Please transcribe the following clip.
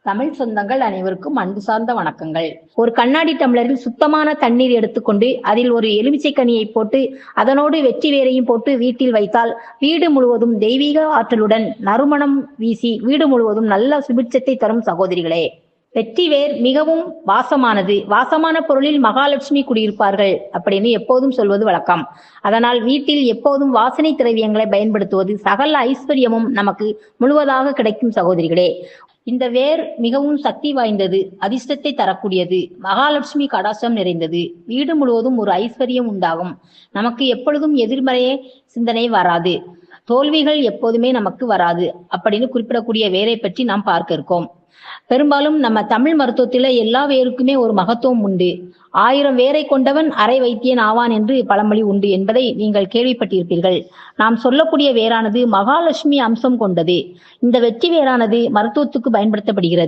தமிழ் சொந்தங்கள் அனைவருக்கும் அன்பு சார்ந்த வணக்கங்கள். ஒரு கண்ணாடி டம்ளரில் சுத்தமான தண்ணீர் எடுத்துக்கொண்டு அதில் ஒரு எலுமிச்சை கனியை போட்டு அதனோடு வெற்றி வேரையும் போட்டு வீட்டில் வைத்தால் வீடு முழுவதும் தெய்வீக ஆற்றலுடன் நறுமணம் வீசி வீடு முழுவதும் நல்ல சுபிட்சத்தை தரும் சகோதரிகளே. வெற்றி வேர் மிகவும் வாசமானது. வாசமான பொருளில் மகாலட்சுமி குடியிருப்பார்கள் அப்படின்னு எப்போதும் சொல்வது வழக்கம். அதனால் வீட்டில் எப்போதும் வாசனை திரவியங்களை பயன்படுத்துவது சகல ஐஸ்வர்யமும் நமக்கு முழுவதாக கிடைக்கும் சகோதரிகளே. இந்த வேர் மிகவும் சக்தி வாய்ந்தது, அதிர்ஷ்டத்தை தரக்கூடியது, மகாலட்சுமி கடாசம் நிறைந்தது. வீடு முழுவதும் ஒரு ஐஸ்வர்யம் உண்டாகும். நமக்கு எப்பொழுதும் எதிர்மறைய சிந்தனை வராது, தோல்விகள் எப்போதுமே நமக்கு வராது அப்படின்னு குறிப்பிடக்கூடிய வேரை பற்றி நாம் பார்க்க இருக்கோம். பெரும்பாலும் நம்ம தமிழ் மருத்துவத்தில எல்லா வேருக்குமே ஒரு மகத்துவம் உண்டு. 1000 வேரை கொண்டவன் அரை வைத்தியன் ஆவான் என்று பழமொழி உண்டு என்பதை நீங்கள் கேள்விப்பட்டிருப்பீர்கள். நாம் சொல்லக்கூடிய வேரானது மகாலட்சுமி அம்சம் கொண்டது. இந்த வெற்றி வேரானது மருத்துவத்துக்கு பயன்படுத்தப்படுகிறது.